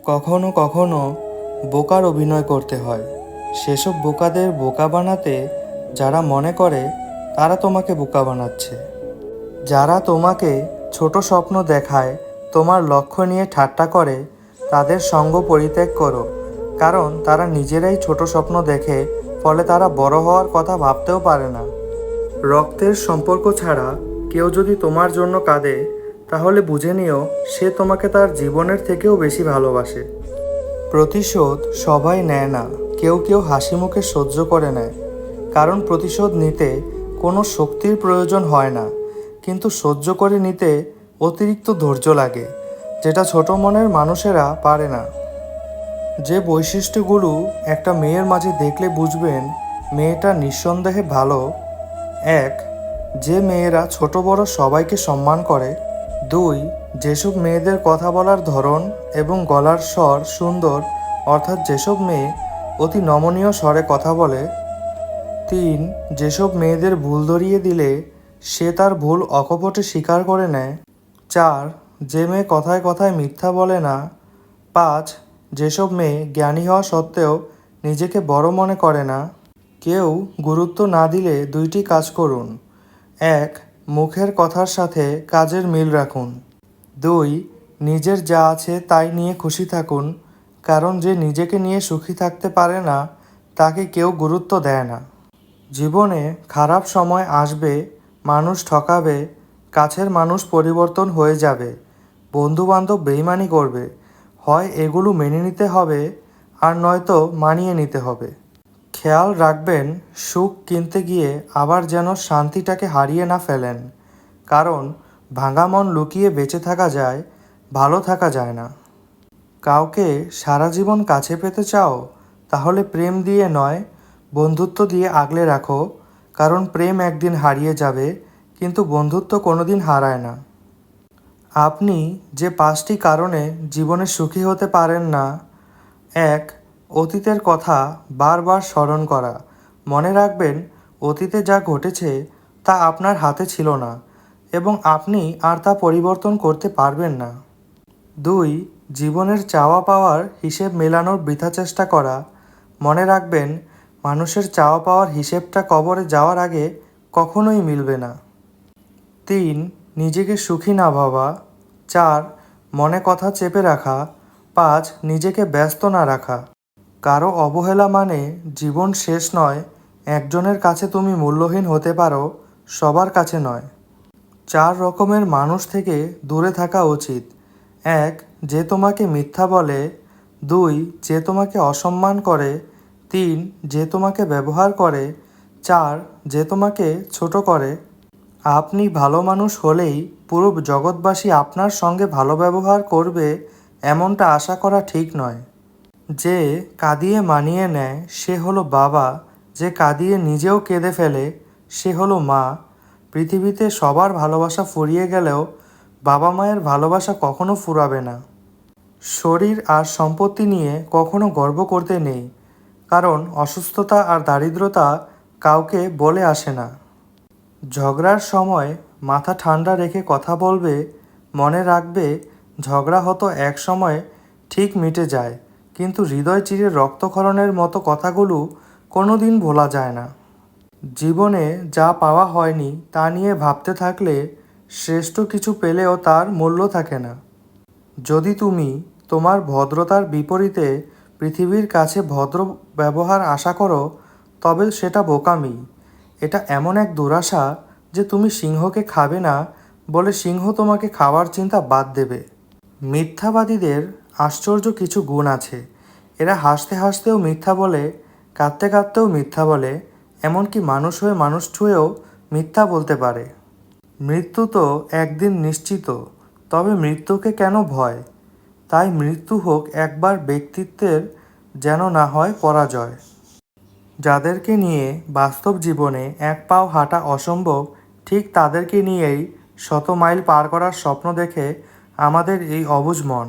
কখনো কখনো বোকার অভিনয় করতে হয়। সেসব বোকাদের বোকা বানাতে যারা মনে করে তারা তোমাকে বোকা বানাচ্ছে। যারা তোমাকে ছোট স্বপ্ন দেখায়, তোমার লক্ষ্য নিয়ে ঠাট্টা করে, তাদের সঙ্গ পরিত্যাগ করো। কারণ তারা নিজেরাই ছোট স্বপ্ন দেখে, ফলে তারা বড় হওয়ার কথা ভাবতেও পারে না। রক্তের সম্পর্ক ছাড়া কেউ যদি তোমার জন্য কাঁদে, তাহলে বুঝে নিও সে তোমাকে তার জীবনের থেকেও বেশি ভালোবাসে। প্রতিশোধ সবাই নেয় না, কেউ কেউ হাসি মুখে সহ্য করে নেয়। কারণ প্রতিশোধ নিতে কোনো শক্তির প্রয়োজন হয় না, কিন্তু সহ্য করে নিতে অতিরিক্ত ধৈর্য লাগে, যেটা ছোট মনের মানুষেরা পারে না। যে বৈশিষ্ট্যগুলো একটা মেয়ের মাঝে দেখলে বুঝবেন মেয়েটা নিঃসন্দেহে ভালো: 1. যে মেয়েরা ছোট বড় সবাইকে সম্মান করে। 2. যেসব মেয়েদের কথা বলার ধরন এবং গলার স্বর সুন্দর, অর্থাৎ যেসব মেয়ে অতি নমনীয় স্বরে কথা বলে। 3. যেসব মেয়েদের ভুল ধরিয়ে দিলে সে তার ভুল অকপটে স্বীকার করে নেয়। 4. যে মেয়ে কথায় কথায় মিথ্যা বলে না। 5. যেসব মেয়ে জ্ঞানী হওয়া সত্ত্বেও নিজেকে বড় মনে করে না। কেউ গুরুত্ব না দিলে দুইটি কাজ করুন: 1. মুখের কথার সাথে কাজের মিল রাখুন। 2. নিজের যা আছে তাই নিয়ে খুশি থাকুন, কারণ যে নিজেকে নিয়ে সুখী থাকতে পারে না তাকে কেউ গুরুত্ব দেয় না। জীবনে খারাপ সময় আসবে, মানুষ ঠকাবে, কাছের মানুষ পরিবর্তন হয়ে যাবে, বন্ধুবান্ধব বেইমানি করবে। হয় এগুলো মেনে নিতে হবে, আর নয়তো মানিয়ে নিতে হবে। খেয়াল রাখবেন সুখ কিনতে গিয়ে আবার যেন শান্তিটাকে হারিয়ে না ফেলেন, কারণ ভাঙা মন লুকিয়ে বেঁচে থাকা যায়, ভালো থাকা যায় না। কাউকে সারা জীবন কাছে পেতে চাও? তাহলে প্রেম দিয়ে নয়, বন্ধুত্ব দিয়ে আগলে রাখো। কারণ প্রেম একদিন হারিয়ে যাবে, কিন্তু বন্ধুত্ব কোনোদিন হারায় না। আপনি যে 5টি কারণে জীবনে সুখী হতে পারেন না: 1. অতীতের কথা বারবার স্মরণ করা। মনে রাখবেন অতীতে যা ঘটেছে তা আপনার হাতে ছিল না, এবং আপনি আর তা পরিবর্তন করতে পারবেন না। 2. জীবনের চাওয়া পাওয়ার হিসেব মেলানোর বৃথা চেষ্টা করা। মনে রাখবেন মানুষের চাওয়া পাওয়ার হিসেবটা কবরে যাওয়ার আগে কখনোই মিলবে না। 3. নিজেকে সুখী না ভাবা। 4. মনে কথা চেপে রাখা। 5. নিজেকে ব্যস্ত না রাখা। কারো অবহেলা মানে জীবন শেষ নয়। একজনের কাছে তুমি মূল্যহীন হতে পারো, সবার কাছে নয়। 4 রকমের মানুষ থেকে দূরে থাকা উচিত: 1. যে তোমাকে মিথ্যা বলে। 2. যে তোমাকে অসম্মান করে। 3. যে তোমাকে ব্যবহার করে। 4. যে তোমাকে ছোট করে। আপনি ভালো মানুষ হলেই পুরো জগৎবাসী আপনার সঙ্গে ভালো ব্যবহার করবে, এমনটা আশা করা ঠিক নয়। যে কাঁদিয়ে মানিয়ে নেয় সে হলো বাবা, যে কাঁদিয়ে নিজেও কেঁদে ফেলে সে হলো মা। পৃথিবীতে সবার ভালোবাসা ফুরিয়ে গেলেও বাবা মায়ের ভালোবাসা কখনো ফুরাবে না। শরীর আর সম্পত্তি নিয়ে কখনো গর্ব করতে নেই, কারণ অসুস্থতা আর দারিদ্রতা কাউকে বলে আসে না। ঝগড়ার সময় মাথা ঠান্ডা রেখে কথা বলবে, মনে রাখবে ঝগড়া হতো এক সময় ঠিক মিটে যায়, কিন্তু হৃদয় চিরে রক্তক্ষরণের মতো কথাগুলো কোনো দিন ভোলা যায় না। জীবনে যা পাওয়া হয়নি তা নিয়ে ভাবতে থাকলে শ্রেষ্ঠ কিছু পেলেও তার মূল্য থাকে না। যদি তুমি তোমার ভদ্রতার বিপরীতে পৃথিবীর কাছে ভদ্র ব্যবহার আশা করো, তবে সেটা বোকামি। এটা এমন এক দুরাশা যে তুমি সিংহকে খাবে না বলে সিংহ তোমাকে খাওয়ার চিন্তা বাদ দেবে। মিথ্যাবাদীদের আশ্চর্য কিছু গুণ আছে। এরা হাসতে হাসতেও মিথ্যা বলে, কাঁদতে কাঁদতেও মিথ্যা বলে, এমনকি মানুষ হয়ে মানুষ ছুঁয়েও মিথ্যা বলতে পারে। মৃত্যু তো একদিন নিশ্চিত, তবে মৃত্যুকে কেন ভয়? তাই মৃত্যু হোক একবার ব্যক্তিত্বের, যেন না হয় পরাজয়। যাদেরকে নিয়ে বাস্তব জীবনে এক পাও হাঁটা অসম্ভব, ঠিক তাদেরকে নিয়েই শত মাইল পার করার স্বপ্ন দেখে আমাদের এই অবুঝ মন।